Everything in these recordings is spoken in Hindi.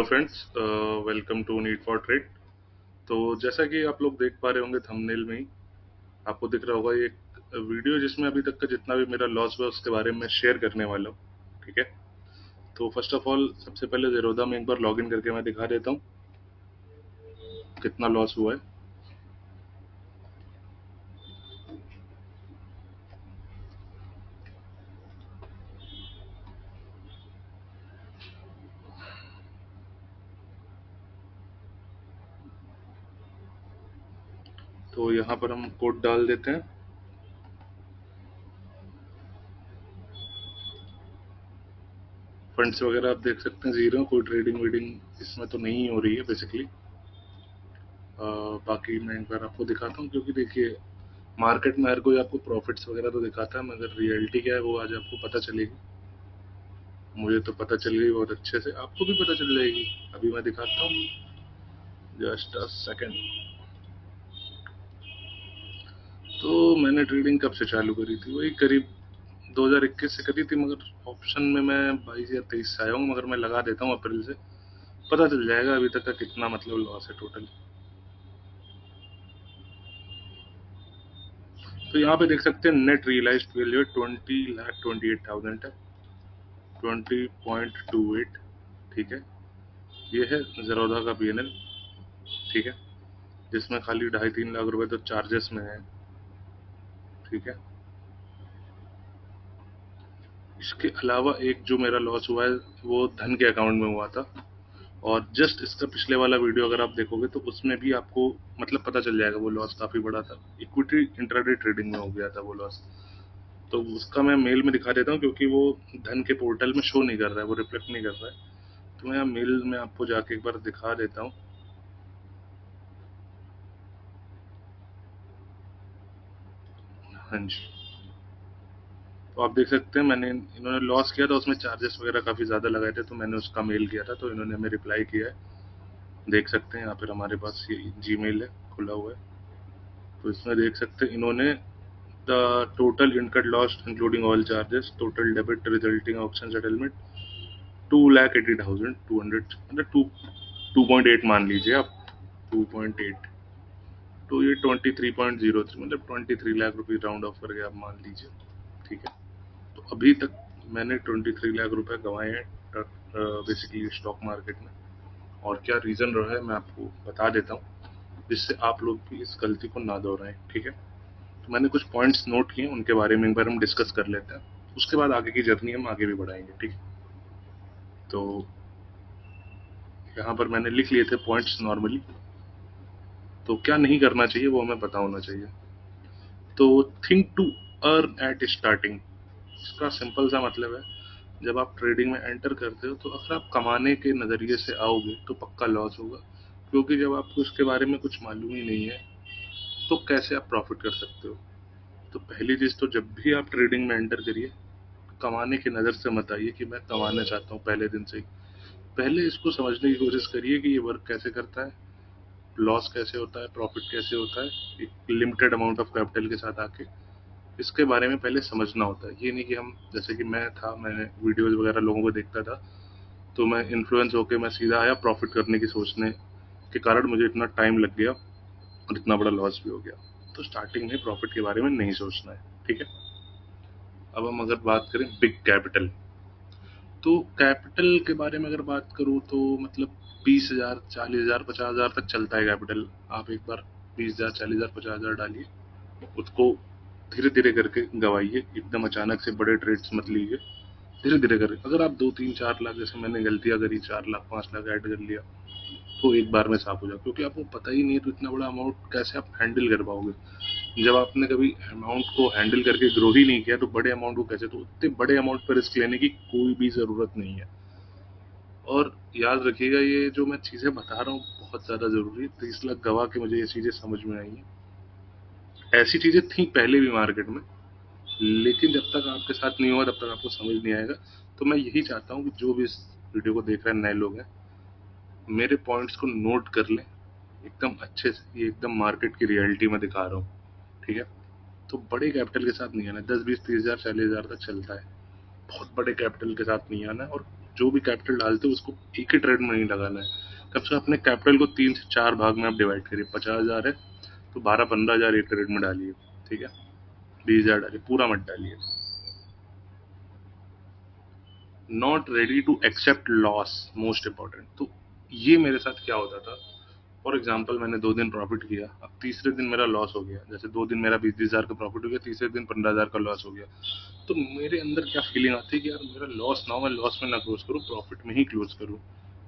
Friends, welcome to need for trade. तो जैसा कि आप लोग देख पा रहे होंगे थंबनेल में ही आपको दिख रहा होगा ये एक वीडियो जिसमें अभी तक का जितना भी मेरा लॉस हुआ उसके बारे में शेयर करने वाला हूँ। ठीक है, तो फर्स्ट ऑफ ऑल सबसे पहले जेरोदा में एक बार लॉग इन करके मैं दिखा देता हूँ कितना लॉस हुआ है। तो यहाँ पर हम कोड डाल देते हैं। फंड्स वगैरह आप देख सकते हैं जीरो, कोई ट्रेडिंग वीडिंग इसमें तो नहीं हो रही है बेसिकली। बाकी मैं एक बार आपको दिखाता हूँ, क्योंकि देखिए मार्केट में हर कोई आपको प्रॉफिट्स वगैरह तो दिखाता है, मगर रियलिटी क्या है वो आज आपको पता चलेगी। मुझे तो पता चल गई बहुत अच्छे से, आपको भी पता चल जाएगी। अभी मैं दिखाता हूँ, जस्ट अ सेकेंड। तो मैंने ट्रेडिंग कब से चालू करी थी, वही करीब 2021 से करी थी, मगर ऑप्शन में मैं 22 या 23 से आया हूँ, मगर मैं लगा देता हूँ अप्रैल से, पता चल जाएगा अभी तक का कितना मतलब लॉस है टोटल। तो यहाँ पे देख सकते हैं नेट रियलाइज्ड वैल्यू 20,28,000 है, 20.28। ठीक है, ये है जेरोधा का PNL। ठीक है, जिसमें खाली 2.5-3 लाख रुपए तो चार्जेस में है। ठीक है, इसके अलावा एक जो मेरा लॉस हुआ है वो धन के अकाउंट में हुआ था, और जस्ट इसका पिछले वाला वीडियो अगर आप देखोगे तो उसमें भी आपको मतलब पता चल जाएगा वो लॉस काफी बड़ा था। इक्विटी इंट्राडे ट्रेडिंग में हो गया था वो लॉस। तो उसका मैं मेल में दिखा देता हूँ, क्योंकि वो धन के पोर्टल में शो नहीं कर रहा है, वो रिफ्लेक्ट नहीं कर रहा है। तो मैं मेल में आपको जाके एक बार दिखा देता हूँ। हाँ जी, तो आप देख सकते हैं मैंने इन्होंने लॉस किया था, उसमें चार्जेस वगैरह काफी ज्यादा लगाए थे, तो मैंने उसका मेल किया था, तो इन्होंने हमें रिप्लाई किया है। देख सकते हैं यहाँ पर हमारे पास ये जीमेल है, खुला हुआ है। तो इसमें देख सकते हैं इन्होंने the total इनकट lost including all charges, total debit resulting option settlement 2,80,200, मतलब 2.8 मान लीजिए आप, 2.8। तो ये 23.03 मतलब 23 लाख रुपए राउंड ऑफ करके आप मान लीजिए। ठीक है, तो अभी तक मैंने 23 लाख रुपए गंवाए हैं बेसिकली स्टॉक मार्केट में। और क्या रीजन रहा है मैं आपको बता देता हूँ, जिससे आप लोग भी इस गलती को ना दोहराएं। ठीक है, तो मैंने कुछ पॉइंट्स नोट किए, उनके बारे में एक बार हम डिस्कस कर लेते हैं, उसके बाद आगे की जर्नी हम आगे भी बढ़ाएंगे। ठीक है, तो यहाँ पर मैंने लिख लिए थे पॉइंट्स नॉर्मली। तो क्या नहीं करना चाहिए वो हमें पता होना चाहिए। तो think to earn at starting, इसका सिंपल सा मतलब है, जब आप ट्रेडिंग में एंटर करते हो तो अगर आप कमाने के नज़रिए से आओगे तो पक्का लॉस होगा, क्योंकि जब आपको इसके बारे में कुछ मालूम ही नहीं है तो कैसे आप प्रॉफिट कर सकते हो। तो पहली चीज़ तो जब भी आप ट्रेडिंग में एंटर करिए, कमाने की नज़र से मत आइए कि मैं कमाना चाहता हूँ पहले दिन से ही। पहले इसको समझने की कोशिश करिए कि ये वर्क कैसे करता है, लॉस कैसे होता है, प्रॉफिट कैसे होता है, एक लिमिटेड अमाउंट ऑफ कैपिटल के साथ आके इसके बारे में पहले समझना होता है। ये नहीं कि हम, जैसे कि मैं था, मैंने वीडियोज वगैरह लोगों को देखता था, तो मैं इन्फ्लुएंस होके मैं सीधा आया प्रॉफिट करने की सोचने के कारण मुझे इतना टाइम लग गया और इतना बड़ा लॉस भी हो गया। तो स्टार्टिंग में प्रॉफिट के बारे में नहीं सोचना है। ठीक है, अब हम अगर बात करें बिग कैपिटल, तो कैपिटल के बारे में अगर बात करूँ तो मतलब 20,000, 40,000, 50,000 तक चलता है कैपिटल। आप एक बार 20,000, 40,000, 50,000 डालिए, उसको धीरे धीरे करके गवाइए, एकदम अचानक से बड़े ट्रेड्स मत लीजिए, धीरे धीरे करके। अगर आप 2, 3, 4 लाख, जैसे मैंने गलतियां करी, 4 लाख 5 लाख ऐड कर लिया, तो एक बार में साफ हो जाओ, क्योंकि आपको पता ही नहीं है तो इतना बड़ा अमाउंट कैसे आप हैंडल कर पाओगे। जब आपने कभी अमाउंट को हैंडल करके ग्रो ही नहीं किया तो बड़े अमाउंट को कैसे, तो इतने बड़े अमाउंट पर रिस्क लेने की कोई भी जरूरत नहीं है। और याद रखिएगा, ये जो मैं चीजें बता रहा हूँ बहुत ज्यादा जरूरी है। 30 लाख गवा के मुझे ये चीजें समझ में आई हैं। ऐसी चीजें थी पहले भी मार्केट में, लेकिन जब तक आपके साथ नहीं हुआ तब तक आपको समझ नहीं आएगा। तो मैं यही चाहता हूँ कि जो भी इस वीडियो को देख रहे हैं नए लोग हैं, मेरे पॉइंट्स को नोट कर लें एकदम अच्छे से। ये एकदम मार्केट की रियलिटी में दिखा रहा हूँ। ठीक है, तो बड़े कैपिटल के साथ नहीं आना है। 10, 20, 30,000, 40,000 तक चलता है, बहुत बड़े कैपिटल के साथ नहीं आना है। और जो भी कैपिटल डालते हो उसको एक ही ट्रेड में नहीं लगाना है। कम से कम अपने कैपिटल को 3 से 4 भाग में आप डिवाइड करिए। 50,000 है तो 12-15,000 एक ट्रेड में डालिए, ठीक है। 20,000 डालिए, पूरा मत डालिए। Not ready to accept loss, most important. तो ये मेरे साथ क्या होता था, फॉर एग्जाम्पल मैंने 2 दिन प्रॉफिट किया, अब तीसरे दिन मेरा लॉस हो गया। जैसे 2 दिन मेरा 20,000 का प्रॉफिट हो गया, तीसरे दिन 15,000 का लॉस हो गया। तो मेरे अंदर क्या फीलिंग आती है कि यार मेरा लॉस ना हो, मैं लॉस में ना क्लोज करूँ, प्रॉफिट में ही क्लोज करूँ।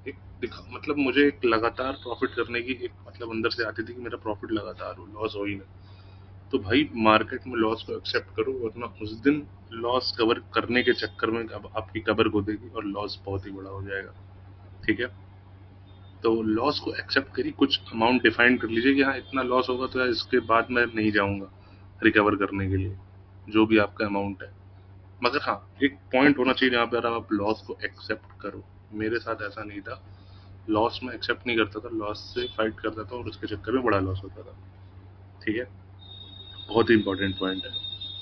एक दिखा मतलब मुझे एक लगातार प्रॉफिट करने की एक मतलब अंदर से आती थी कि मेरा प्रॉफिट लगातार हो, लॉस हो ही ना। तो भाई मार्केट में लॉस को एक्सेप्ट करो, वरना उस दिन लॉस कवर करने के चक्कर में अब आपकी कबर खोदेगी और लॉस बहुत ही बड़ा हो जाएगा, ठीक है। तो लॉस को एक्सेप्ट करिए, कुछ अमाउंट डिफाइन कर लीजिए कि हाँ इतना लॉस होगा तो यार इसके बाद मैं नहीं जाऊंगा रिकवर करने के लिए, जो भी आपका अमाउंट है। मगर हाँ, एक पॉइंट होना चाहिए जहाँ पर आप लॉस को एक्सेप्ट करो। मेरे साथ ऐसा नहीं था, लॉस में एक्सेप्ट नहीं करता था, लॉस से फाइट करता था और उसके चक्कर में बड़ा लॉस होता था, ठीक है। बहुत ही इंपॉर्टेंट पॉइंट है।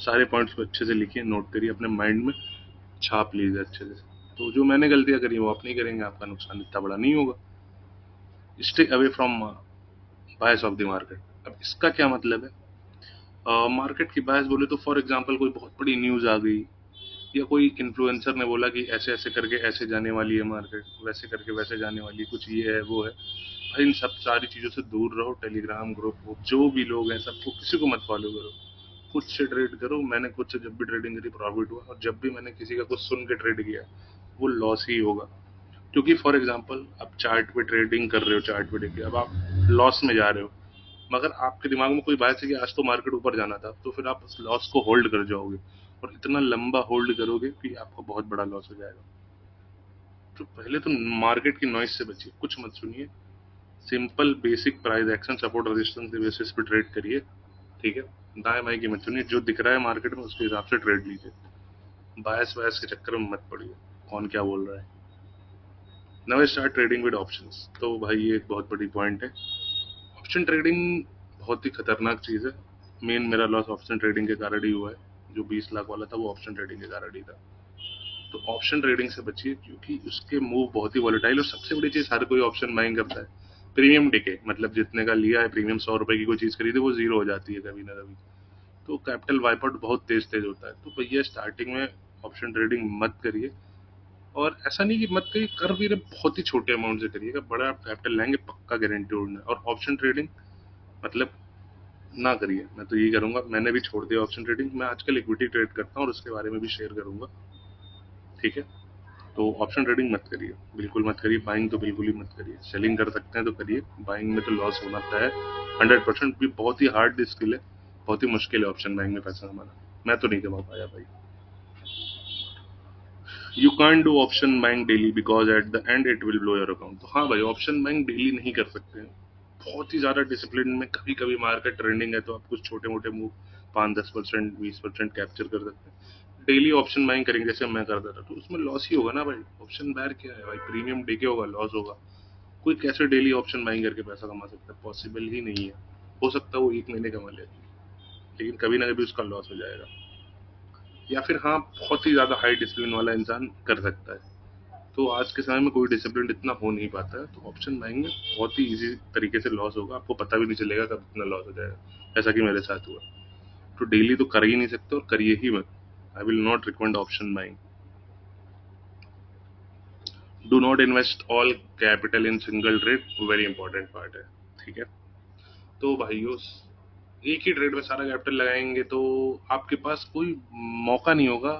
सारे पॉइंट्स को अच्छे से लिखिए, नोट करिए, अपने माइंड में छाप लीजिए अच्छे से। तो जो मैंने गलतियां करी वो आप नहीं करेंगे, आपका नुकसान इतना बड़ा नहीं होगा। Stay away from bias of the market. अब इसका क्या मतलब है, मार्केट की बायस बोले तो फॉर एग्जांपल कोई बहुत बड़ी न्यूज आ गई, या कोई इन्फ्लुएंसर ने बोला कि ऐसे ऐसे करके ऐसे जाने वाली है मार्केट, वैसे करके वैसे जाने वाली है, कुछ ये है वो है। भाई इन सब सारी चीजों से दूर रहो। टेलीग्राम ग्रुप हो, जो भी लोग हैं सबको, किसी को मत फॉलो करो, खुद से ट्रेड करो। मैंने खुद से जब भी ट्रेडिंग करी प्रॉफिट हुआ, और जब भी मैंने किसी का कुछ सुन के ट्रेड किया वो लॉस ही होगा। क्योंकि फॉर एग्जांपल आप चार्ट पे ट्रेडिंग कर रहे हो, चार्ट पे देखिए अब आप लॉस में जा रहे हो, मगर आपके दिमाग में कोई बात है कि आज तो मार्केट ऊपर जाना था, तो फिर आप उस लॉस को होल्ड कर जाओगे और इतना लंबा होल्ड करोगे कि आपको बहुत बड़ा लॉस हो जाएगा। तो पहले तो मार्केट की नॉइस से बचिए, कुछ मत सुनिए। Simple basic price action support resistance के बेसिस पे ट्रेड करिए, ठीक है। दाएं बाएं की मत सुनिए, जो दिख रहा है मार्केट में उसके हिसाब से ट्रेड लीजिए। बायस वायस के चक्कर में मत पड़िए, कौन क्या बोल रहा है। Now start trading with options. तो भाई ये एक बहुत बड़ी पॉइंट है। ऑप्शन ट्रेडिंग बहुत ही खतरनाक चीज है। मेन मेरा लॉस ऑप्शन ट्रेडिंग के कारण ही हुआ है। जो 20 लाख वाला था वो ऑप्शन ट्रेडिंग के कारण ही था। तो ऑप्शन ट्रेडिंग से बचिए, क्योंकि उसके मूव बहुत ही वॉलेटाइल। और सबसे बड़ी चीज, हर कोई ऑप्शन बाइंग करता है, प्रीमियम डिके, मतलब जितने का लिया है प्रीमियम, 100 रुपए की कोई चीज खरीदे वो जीरो हो जाती है कभी ना कभी। तो कैपिटल वाइप आउट बहुत तेज तेज होता है। तो भैया स्टार्टिंग में ऑप्शन ट्रेडिंग मत करिए। और ऐसा नहीं कि मत करिए, कर भी रहे बहुत ही छोटे अमाउंट से करिएगा, बड़ा आप कैपिटल लेंगे पक्का गारंटी होना। और ऑप्शन ट्रेडिंग मतलब ना करिए, मैं तो यही करूंगा। मैंने भी छोड़ दिया ऑप्शन ट्रेडिंग। मैं आजकल इक्विटी ट्रेड करता हूँ और उसके बारे में भी शेयर करूंगा, ठीक है। तो ऑप्शन ट्रेडिंग मत करिए, बिल्कुल मत करिए। बाइंग तो बिल्कुल ही मत करिए। सेलिंग कर सकते हैं तो करिए, बाइंग में तो लॉस होना तय है 100%। भी बहुत ही हार्ड स्किल है, बहुत ही मुश्किल है ऑप्शन बाइंग में पैसा कमाना। मैं तो नहीं कमा पाया भाई। You can't do option buying daily because at the end it will blow your account. तो हाँ भाई, ऑप्शन बाइंग डेली नहीं कर सकते हैं, बहुत ही ज्यादा डिसिप्लिन में। कभी कभी मार्केट ट्रेंडिंग है तो आप कुछ छोटे मोटे मूव 5-10% 20% कैप्चर कर सकते हैं। डेली ऑप्शन बाइंग करेंगे जैसे मैं करता था तो उसमें लॉस ही होगा ना भाई। ऑप्शन बायर क्या है भाई, प्रीमियम डे के होगा, लॉस होगा। कोई कैसे डेली ऑप्शन बाइंग करके पैसा कमा सकता है, पॉसिबल ही नहीं है। हो सकता है वो 1 महीने कमा ले, लेकिन कभी ना कभी उसका लॉस हो जाएगा। या फिर हाँ, बहुत ही ज्यादा हाई डिसिप्लिन वाला इंसान कर सकता है। तो आज के समय में कोई डिसिप्लिन इतना हो नहीं पाता है। तो ऑप्शन बाइंग में बहुत ही इजी तरीके से लॉस होगा, आपको पता भी नहीं चलेगा कब इतना लॉस हो जाएगा, ऐसा कि मेरे साथ हुआ। तो डेली तो कर ही नहीं सकते और करिए ही मत। I will not recommend option buying. Do not invest all capital in single trade, very important part है, ठीक है। तो भाइयों, एक ही ट्रेड में सारा कैपिटल लगाएंगे तो आपके पास कोई मौका नहीं होगा,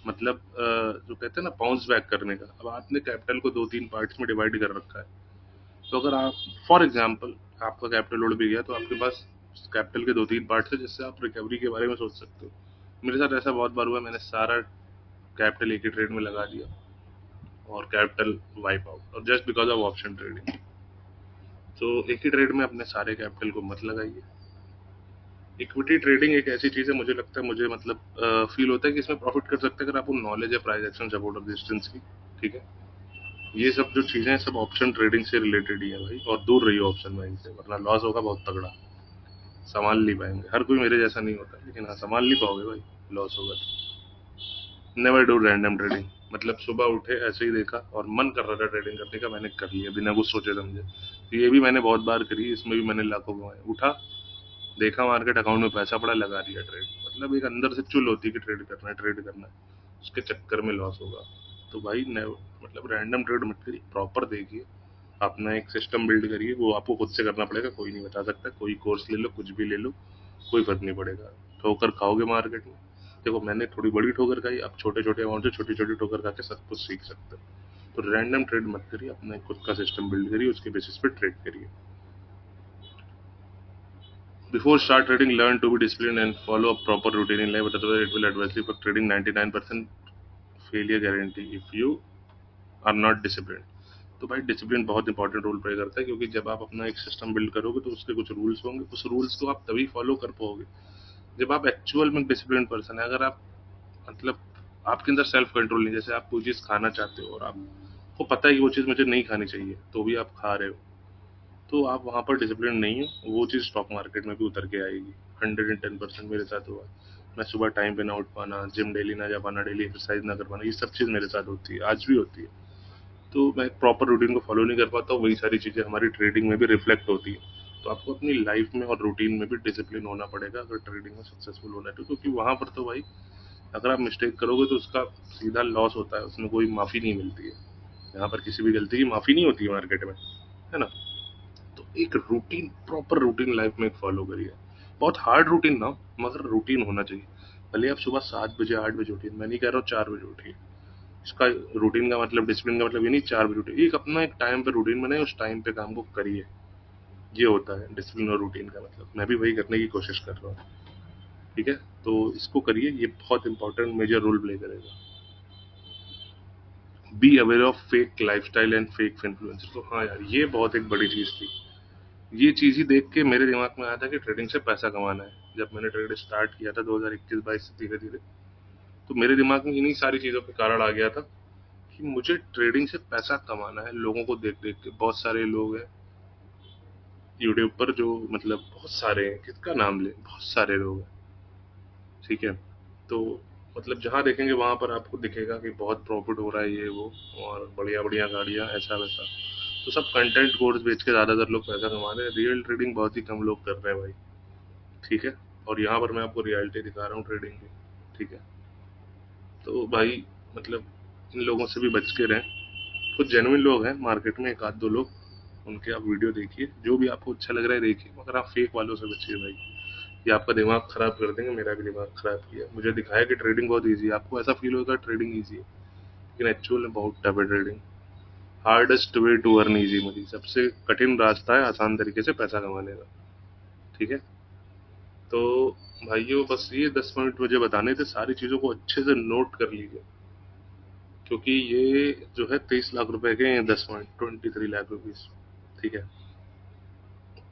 मतलब जो कहते हैं ना बाउंस बैक करने का। अब आपने कैपिटल को 2-3 पार्ट्स में डिवाइड कर रखा है। तो अगर आप फॉर एग्जाम्पल आपका कैपिटल लोड भी गया तो आपके पास कैपिटल के 2-3 पार्ट्स है जिससे आप रिकवरी के बारे में सोच सकते हो। मेरे साथ ऐसा बहुत बार हुआ, मैंने सारा कैपिटल एक ही ट्रेड में लगा दिया और कैपिटल वाइप आउट, और just because of option trading. तो एक ही ट्रेड में अपने सारे कैपिटल को मत लगाइए। इक्विटी ट्रेडिंग एक ऐसी चीज है, मुझे लगता है, मुझे मतलब फील होता है कि इसमें प्रॉफिट कर सकते हैं अगर आपको नॉलेज है प्राइस एक्शन सपोर्ट और रेजिस्टेंस की, ठीक है। ये सब जो चीजें हैं सब ऑप्शन ट्रेडिंग से रिलेटेड ही है भाई, और दूर रहिए ऑप्शन बाइंग से, वरना लॉस होगा बहुत तगड़ा। संभाल नहीं पाएंगे, हर कोई मेरे जैसा नहीं होता, लेकिन हाँ संभाल नहीं पाओगे भाई, लॉस होगा तो। नेवर डू रैंडम ट्रेडिंग, मतलब सुबह उठे ऐसे ही देखा और मन कर रहा था ट्रेडिंग करने का, मैंने कर लिया बिना कुछ सोचे समझे। तो ये भी मैंने बहुत बार करी, इसमें भी मैंने लाखों कमाए। उठा, देखा मार्केट, अकाउंट में पैसा पड़ा, लगा दिया ट्रेड। मतलब एक अंदर से चुल होती है कि ट्रेड करना है, ट्रेड करना है, उसके चक्कर में लॉस होगा। तो भाई मतलब रैंडम ट्रेड मत करिए, प्रॉपर देखिए, अपना एक सिस्टम बिल्ड करिए। वो आपको खुद से करना पड़ेगा, कोई नहीं बता सकता। कोई कोर्स ले लो, कुछ भी ले लो, कोई फर्क नहीं पड़ेगा। ठोकर खाओगे मार्केट में, देखो मैंने थोड़ी बड़ी ठोकर खाई, आप छोटे छोटे अमाउंट से छोटी छोटी ठोकर खा के सब कुछ सीख सकते हो। तो रैंडम ट्रेड मत करिए, अपना खुद का सिस्टम बिल्ड करिए, उसके बेसिस पे ट्रेड करिए। Before start trading, learn to be disciplined and follow a proper routine in life, otherwise it will adversely affect trading. 99% failure guarantee if you are not disciplined. तो भाई डिसिप्लिन बहुत इंपॉर्टेंट रोल प्ले करता है, क्योंकि जब आप अपना एक सिस्टम बिल्ड करोगे तो उसके कुछ रूल्स होंगे, उस रूल्स को आप तभी फॉलो कर पाओगे जब आप एक्चुअल में डिसिप्लिन पर्सन है। अगर आप मतलब आपके अंदर सेल्फ कंट्रोल नहीं, जैसे आप कोई चीज़ खाना चाहते हो और आपको पता है कि वो चीज़ मुझे नहीं खानी चाहिए, तो भी आप खा रहे हो, तो आप वहाँ पर डिसिप्लिन नहीं हो। वो चीज़ स्टॉक मार्केट में भी उतर के आएगी। 110% मेरे साथ हुआ। मैं सुबह टाइम पे ना उठ पाना, जिम डेली ना जा पाना, डेली एक्सरसाइज ना कर पाना, ये सब चीज़ मेरे साथ होती है, आज भी होती है। तो मैं प्रॉपर रूटीन को फॉलो नहीं कर पाता हूँ, वही सारी चीज़ें हमारी ट्रेडिंग में भी रिफ्लेक्ट होती है। तो आपको अपनी लाइफ में और रूटीन में भी डिसिप्लिन होना पड़ेगा अगर ट्रेडिंग में सक्सेसफुल होना है तो, क्योंकि वहाँ पर तो भाई अगर आप मिस्टेक करोगे तो उसका सीधा लॉस होता है, उसमें कोई माफ़ी नहीं मिलती है। यहाँ पर किसी भी गलती की माफ़ी नहीं होती है मार्केट में, है ना। तो एक रूटीन, प्रॉपर रूटीन लाइफ में एक फॉलो करिए। बहुत हार्ड रूटीन ना हो, मगर रूटीन होना चाहिए। भले आप सुबह 7 बजे 8 बजे उठिए, मैं नहीं कह रहा हूँ 4 बजे उठिए। इसका रूटीन का मतलब, डिसिप्लिन का मतलब ये नहीं 4 बजे उठिए। एक अपना एक टाइम पे रूटीन बनाए, उस टाइम पे काम को करिए। ये होता है डिसिप्लिन और रूटीन का मतलब। मैं भी वही करने की कोशिश कर रहा हूँ, ठीक है। तो इसको करिए, ये बहुत इंपॉर्टेंट मेजर रोल प्ले करेगा। Be aware of fake lifestyle and fake influencer. तो हाँ यार, ये बहुत एक बड़ी चीज़ थी। ये चीज़ ही देख के मेरे दिमाग में आया था कि ट्रेडिंग से पैसा कमाना है। जब मैंने ट्रेड स्टार्ट किया था 2021-22 से धीरे धीरे, तो मेरे दिमाग में इन्हीं सारी चीज़ों के कारण आ गया था कि मुझे ट्रेडिंग से पैसा कमाना है। लोगों को देख देख के, बहुत सारे लोग हैं यूट्यूब पर जो मतलब बहुत सारे हैं, किसका नाम ले, बहुत सारे लोग हैं, ठीक है। तो मतलब जहाँ देखेंगे वहाँ पर आपको दिखेगा कि बहुत प्रॉफिट हो रहा है, ये वो, और बढ़िया बढ़िया गाड़ियाँ, ऐसा वैसा। तो सब कंटेंट कोर्स बेच के ज़्यादातर लोग पैसा कमा रहे हैं, रियल ट्रेडिंग बहुत ही कम लोग कर रहे हैं भाई, ठीक है। और यहाँ पर मैं आपको रियलिटी दिखा रहा हूँ ट्रेडिंग की, ठीक है। तो भाई मतलब इन लोगों से भी बच के रहें। कुछ जेन्युइन लोग हैं मार्केट में, एक आध दो लोग, उनके आप वीडियो देखिए, जो भी आपको अच्छा लग रहा है देखिए, मगर आप फेक वालों से बचिए भाई। ये आपका दिमाग खराब कर देंगे, मेरा भी दिमाग खराब किया। मुझे दिखाया कि ट्रेडिंग बहुत ईजी है, आपको ऐसा फील होगा ट्रेडिंग ईजी है, लेकिन एक्चुअल में बहुत टफ है trading. Hardest way to earn easy money, सबसे कठिन रास्ता है आसान तरीके से पैसा कमाने का, ठीक है। तो भाइयों बस ये 10 पॉइंट मुझे बताने थे, सारी चीज़ों को अच्छे से नोट कर लीजिए, क्योंकि ये जो है 23 लाख रुपए के 10 पॉइंट, 23 लाख रुपीज, ठीक है।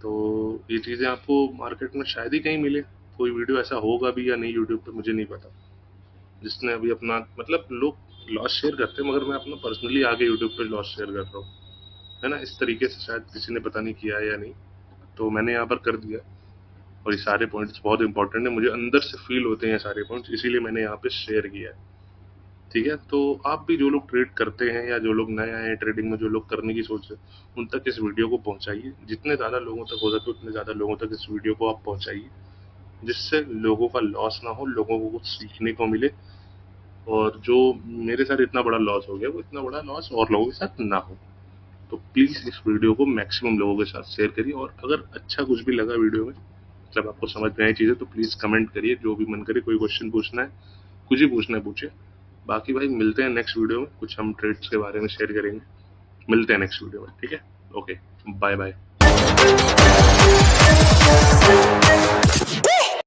तो ये चीज़ें आपको मार्केट में शायद ही कहीं मिले। कोई वीडियो ऐसा होगा भी या नहीं यूट्यूब पे, मुझे नहीं पता, जिसने अभी अपना मतलब, लोग लॉस शेयर करते हैं, मगर मैं अपना पर्सनली आगे यूट्यूब पे लॉस शेयर कर रहा हूँ, है ना। इस तरीके से शायद किसी ने पता नहीं किया है या नहीं, तो मैंने यहाँ पर कर दिया। और ये सारे पॉइंट्स बहुत इंपॉर्टेंट है, मुझे अंदर से फील होते हैं ये सारे पॉइंट्स, इसीलिए मैंने यहाँ पे शेयर किया है, ठीक है। तो आप भी जो लोग ट्रेड करते हैं या जो लोग नए आए हैं ट्रेडिंग में, जो लोग करने की सोच रहे हैं, उन तक इस वीडियो को पहुंचाइए। जितने ज़्यादा लोगों तक हो सके उतने ज़्यादा लोगों तक इस वीडियो को आप पहुंचाइए, जिससे लोगों का लॉस ना हो, लोगों को कुछ सीखने को मिले, और जो मेरे साथ इतना बड़ा लॉस हो गया, वो इतना बड़ा लॉस और लोगों के साथ ना हो। तो प्लीज़ इस वीडियो को मैक्सिमम लोगों के साथ शेयर करिए, और अगर अच्छा कुछ भी लगा वीडियो में, मतलब आपको समझ में आई चीज़ें, तो प्लीज़ कमेंट करिए, जो भी मन करे। कोई क्वेश्चन पूछना है, कुछ ही पूछना है पूछिए। बाकी भाई मिलते हैं नेक्स्ट वीडियो में, कुछ हम ट्रेड्स के बारे में शेयर करेंगे। मिलते हैं नेक्स्ट वीडियो में, ठीक है। Okay, bye bye.